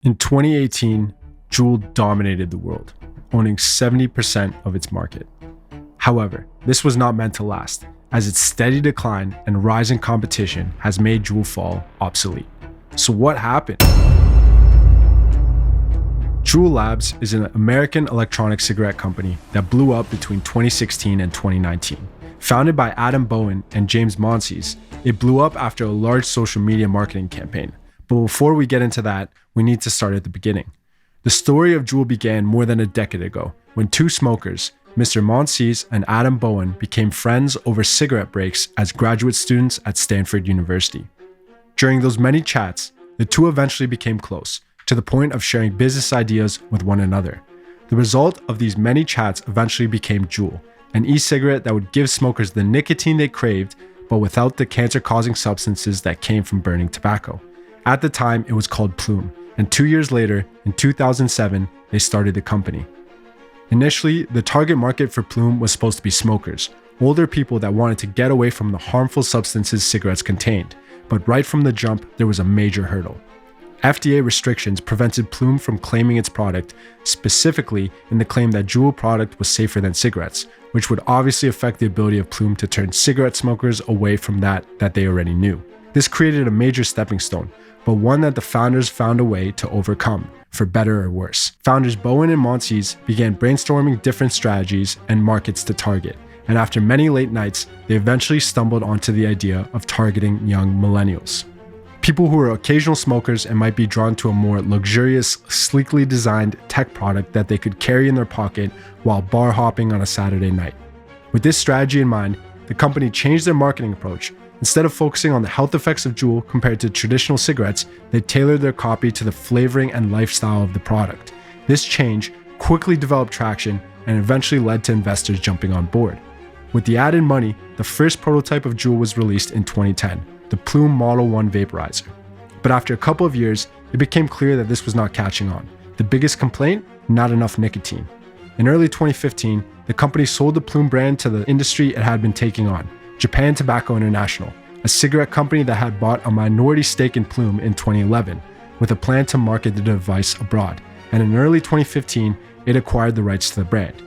In 2018, Juul dominated the world, owning 70% of its market. However, this was not meant to last, as its steady decline and rising competition has made Juul fall obsolete. So what happened? Juul Labs is an American electronic cigarette company that blew up between 2016 and 2019. Founded by Adam Bowen and James Monsees, it blew up after a large social media marketing campaign. But before we get into that, we need to start at the beginning. The story of Juul began more than a decade ago, when two smokers, Mr. Monsees and Adam Bowen, became friends over cigarette breaks as graduate students at Stanford University. During those many chats, the two eventually became close, to the point of sharing business ideas with one another. The result of these many chats eventually became Juul, an e-cigarette that would give smokers the nicotine they craved, but without the cancer-causing substances that came from burning tobacco. At the time, it was called Plume, and 2 years later, in 2007, they started the company. Initially, the target market for Plume was supposed to be smokers, older people that wanted to get away from the harmful substances cigarettes contained. But right from the jump, there was a major hurdle. FDA restrictions prevented Plume from claiming its product, specifically in the claim that Juul product was safer than cigarettes, which would obviously affect the ability of Plume to turn cigarette smokers away from that they already knew. This created a major stepping stone, but one that the founders found a way to overcome, for better or worse. Founders Bowen and Monsees began brainstorming different strategies and markets to target, and after many late nights, they eventually stumbled onto the idea of targeting young millennials. People who are occasional smokers and might be drawn to a more luxurious, sleekly designed tech product that they could carry in their pocket while bar hopping on a Saturday night. With this strategy in mind, the company changed their marketing approach. Instead of focusing on the health effects of Juul compared to traditional cigarettes, they tailored their copy to the flavoring and lifestyle of the product. This change quickly developed traction and eventually led to investors jumping on board. With the added money, the first prototype of Juul was released in 2010, the Plume Model 1 vaporizer. But after a couple of years, it became clear that this was not catching on. The biggest complaint? Not enough nicotine. In early 2015, the company sold the Plume brand to the industry it had been taking on, Japan Tobacco International, a cigarette company that had bought a minority stake in Plume in 2011, with a plan to market the device abroad, and in early 2015, it acquired the rights to the brand.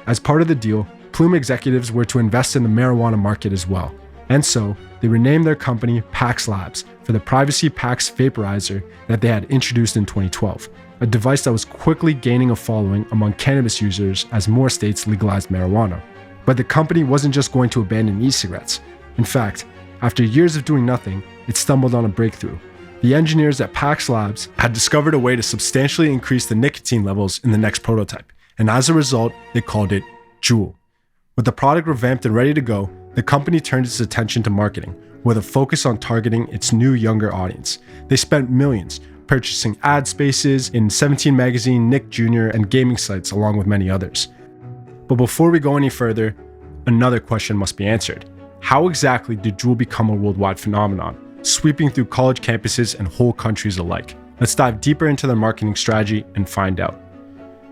As part of the deal, Plume executives were to invest in the marijuana market as well, and so they renamed their company Pax Labs for the Privacy Pax vaporizer that they had introduced in 2012, a device that was quickly gaining a following among cannabis users as more states legalized marijuana. But the company wasn't just going to abandon e-cigarettes. In fact, after years of doing nothing, it stumbled on a breakthrough. The engineers at Pax Labs had discovered a way to substantially increase the nicotine levels in the next prototype, and as a result, they called it Juul. With the product revamped and ready to go, the company turned its attention to marketing, with a focus on targeting its new younger audience. They spent millions purchasing ad spaces in 17 Magazine, Nick Jr., and gaming sites, along with many others. But before we go any further, another question must be answered. How exactly did Juul become a worldwide phenomenon, sweeping through college campuses and whole countries alike? Let's dive deeper into their marketing strategy and find out.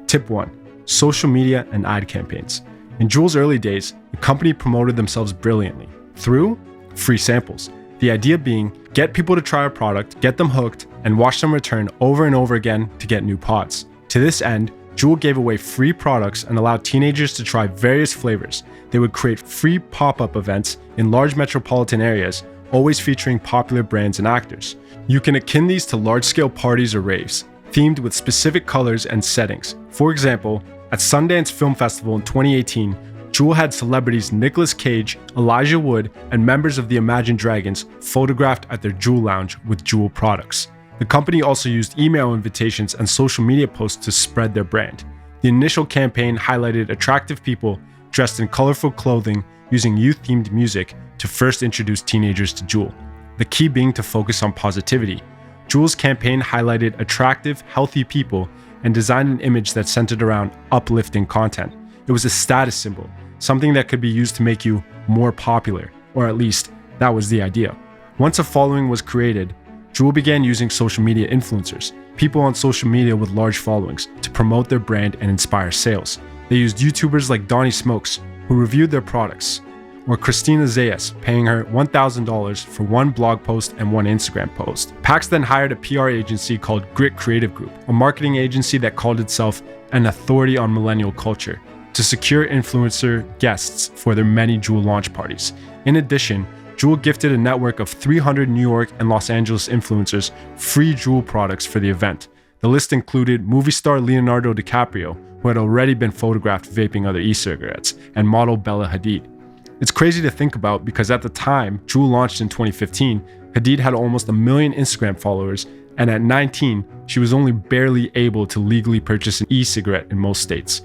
Tip 1. Social media and ad campaigns. In Juul's early days, the company promoted themselves brilliantly through free samples. The idea being, get people to try a product, get them hooked, and watch them return over and over again to get new pods. To this end, Juul gave away free products and allowed teenagers to try various flavors. They would create free pop-up events in large metropolitan areas, always featuring popular brands and actors. You can akin these to large-scale parties or raves, themed with specific colors and settings. For example, at Sundance Film Festival in 2018, Juul had celebrities Nicolas Cage, Elijah Wood, and members of the Imagine Dragons photographed at their Juul lounge with Juul products. The company also used email invitations and social media posts to spread their brand. The initial campaign highlighted attractive people dressed in colorful clothing using youth-themed music to first introduce teenagers to Juul, the key being to focus on positivity. Juul's campaign highlighted attractive, healthy people and designed an image that centered around uplifting content. It was a status symbol, something that could be used to make you more popular, or at least that was the idea. Once a following was created, Juul began using social media influencers, people on social media with large followings, to promote their brand and inspire sales. They used YouTubers like Donnie Smokes, who reviewed their products, or Christina Zayas, paying her $1,000 for one blog post and one Instagram post. Pax then hired a PR agency called Grit Creative Group, a marketing agency that called itself an authority on millennial culture, to secure influencer guests for their many Juul launch parties. In addition, Juul gifted a network of 300 New York and Los Angeles influencers free Juul products for the event. The list included movie star Leonardo DiCaprio, who had already been photographed vaping other e-cigarettes, and model Bella Hadid. It's crazy to think about because at the time Juul launched in 2015, Hadid had almost 1 million Instagram followers, and at 19, she was only barely able to legally purchase an e-cigarette in most states.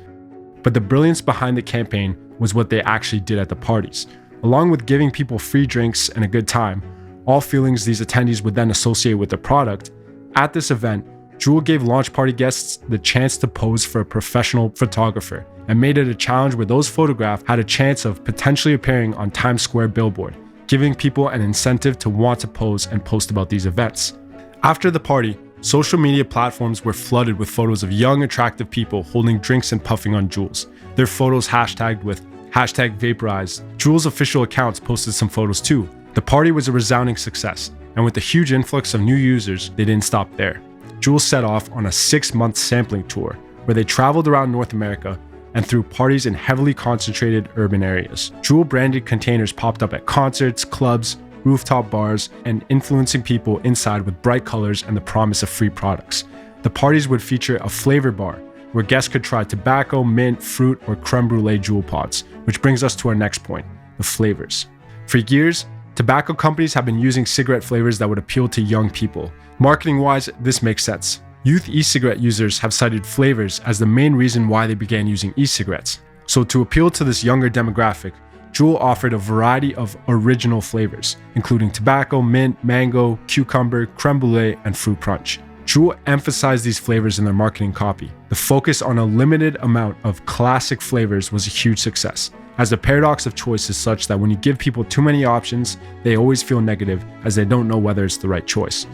But the brilliance behind the campaign was what they actually did at the parties. Along with giving people free drinks and a good time, all feelings these attendees would then associate with the product, at this event, Juul gave launch party guests the chance to pose for a professional photographer and made it a challenge where those photographed had a chance of potentially appearing on Times Square billboard, giving people an incentive to want to pose and post about these events. After the party, social media platforms were flooded with photos of young, attractive people holding drinks and puffing on Juuls. Their photos hashtagged with #vaporized. Juul's official accounts posted some photos too. The party was a resounding success, and with the huge influx of new users, they didn't stop there. Juul set off on a 6-month sampling tour where they traveled around North America and threw parties in heavily concentrated urban areas. Juul branded containers popped up at concerts, clubs, rooftop bars, and influencing people inside with bright colors and the promise of free products. The parties would feature a flavor bar where guests could try tobacco, mint, fruit, or creme brulee Juul pods, which brings us to our next point, the flavors. For years, tobacco companies have been using cigarette flavors that would appeal to young people. Marketing-wise, this makes sense. Youth e-cigarette users have cited flavors as the main reason why they began using e-cigarettes. So to appeal to this younger demographic, Juul offered a variety of original flavors, including tobacco, mint, mango, cucumber, creme brulee, and fruit punch. Juul emphasized these flavors in their marketing copy. The focus on a limited amount of classic flavors was a huge success, as the paradox of choice is such that when you give people too many options, they always feel negative as they don't know whether it's the right choice.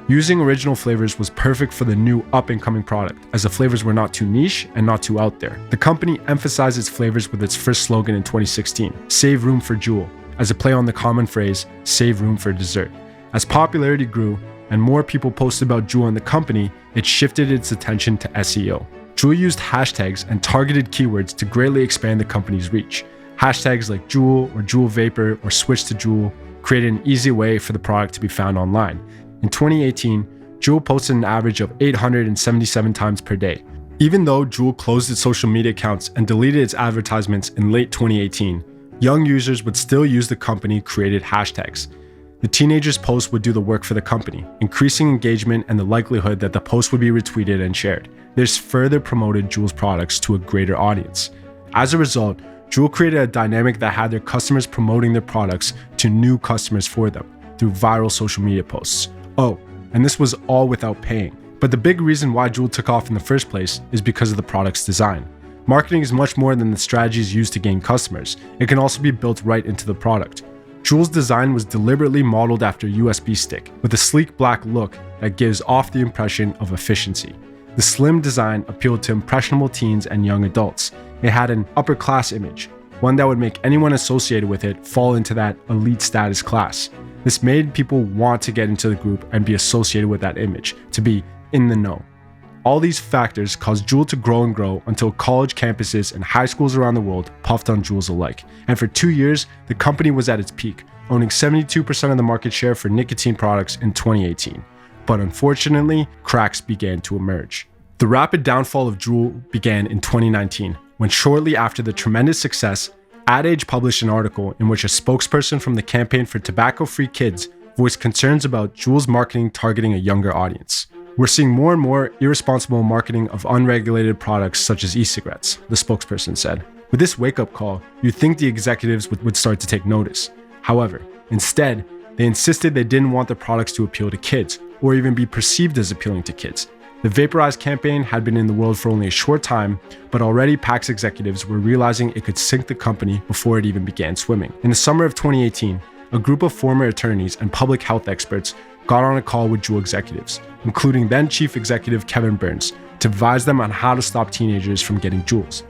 Using original flavors was perfect for the new up-and-coming product, as the flavors were not too niche and not too out there. The company emphasized its flavors with its first slogan in 2016, "Save room for Juul," as a play on the common phrase, "save room for dessert." As popularity grew and more people posted about Juul and the company, it shifted its attention to SEO. Juul used hashtags and targeted keywords to greatly expand the company's reach. Hashtags like Juul or Juul Vapor or Switch to Juul created an easy way for the product to be found online. In 2018, Juul posted an average of 877 times per day. Even though Juul closed its social media accounts and deleted its advertisements in late 2018, young users would still use the company-created hashtags. The teenagers' posts would do the work for the company, increasing engagement and the likelihood that the post would be retweeted and shared. This further promoted Juul's products to a greater audience. As a result, Juul created a dynamic that had their customers promoting their products to new customers for them through viral social media posts. Oh, and this was all without paying. But the big reason why Juul took off in the first place is because of the product's design. Marketing is much more than the strategies used to gain customers. It can also be built right into the product. Juul's design was deliberately modeled after a USB stick, with a sleek black look that gives off the impression of efficiency. The slim design appealed to impressionable teens and young adults. It had an upper-class image, one that would make anyone associated with it fall into that elite status class. This made people want to get into the group and be associated with that image, to be in the know. All these factors caused Juul to grow and grow until college campuses and high schools around the world puffed on Juuls alike. And for 2 years, the company was at its peak, owning 72% of the market share for nicotine products in 2018. But unfortunately, cracks began to emerge. The rapid downfall of Juul began in 2019, when shortly after the tremendous success, Ad Age published an article in which a spokesperson from the Campaign for Tobacco-Free Kids voiced concerns about Juul's marketing targeting a younger audience. We're seeing more and more irresponsible marketing of unregulated products such as e-cigarettes, the spokesperson said. With this wake-up call, you'd think the executives would start to take notice. However, instead, they insisted they didn't want the products to appeal to kids, or even be perceived as appealing to kids. The Vaporize campaign had been in the world for only a short time, but already PAX executives were realizing it could sink the company before it even began swimming. In the summer of 2018, a group of former attorneys and public health experts got on a call with Juul executives, including then Chief Executive Kevin Burns, to advise them on how to stop teenagers from getting Juuls.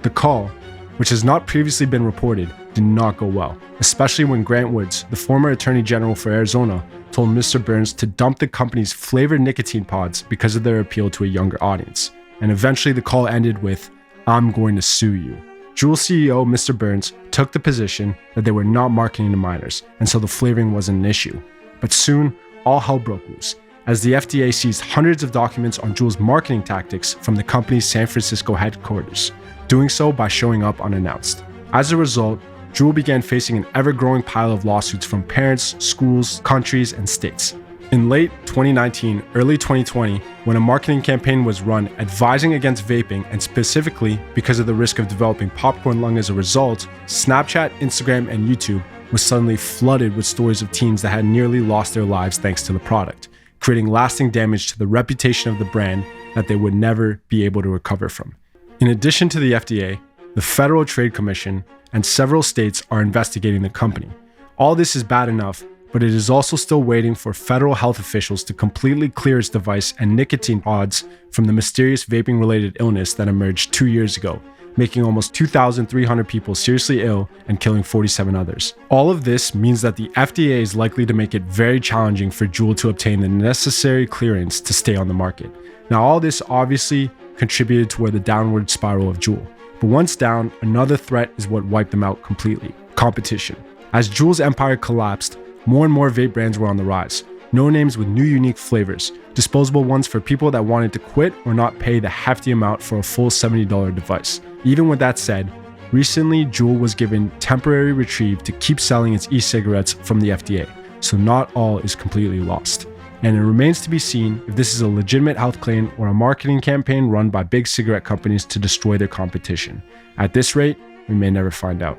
The call, which has not previously been reported, did not go well, especially when Grant Woods, the former Attorney General for Arizona, told Mr. Burns to dump the company's flavored nicotine pods because of their appeal to a younger audience. And eventually the call ended with, "I'm going to sue you." Juul CEO Mr. Burns took the position that they were not marketing to minors, and so the flavoring wasn't an issue. But soon, all hell broke loose, as the FDA seized hundreds of documents on Juul's marketing tactics from the company's San Francisco headquarters, doing so by showing up unannounced. As a result, Juul began facing an ever-growing pile of lawsuits from parents, schools, countries, and states. In late 2019, early 2020, when a marketing campaign was run advising against vaping, and specifically because of the risk of developing popcorn lung as a result, Snapchat, Instagram, and YouTube was suddenly flooded with stories of teens that had nearly lost their lives thanks to the product, creating lasting damage to the reputation of the brand that they would never be able to recover from. In addition to the FDA, the Federal Trade Commission and several states are investigating the company. All this is bad enough, but it is also still waiting for federal health officials to completely clear its device and nicotine pods from the mysterious vaping-related illness that emerged 2 years ago, making almost 2,300 people seriously ill and killing 47 others. All of this means that the FDA is likely to make it very challenging for Juul to obtain the necessary clearance to stay on the market. Now, all this obviously contributed toward the downward spiral of Juul. But once down, another threat is what wiped them out completely: competition. As Juul's empire collapsed, more and more vape brands were on the rise. No names with new unique flavors, disposable ones for people that wanted to quit or not pay the hefty amount for a full $70 device. Even with that said, recently Juul was given temporary reprieve to keep selling its e-cigarettes from the FDA, so not all is completely lost. And it remains to be seen if this is a legitimate health claim or a marketing campaign run by big cigarette companies to destroy their competition. At this rate, we may never find out.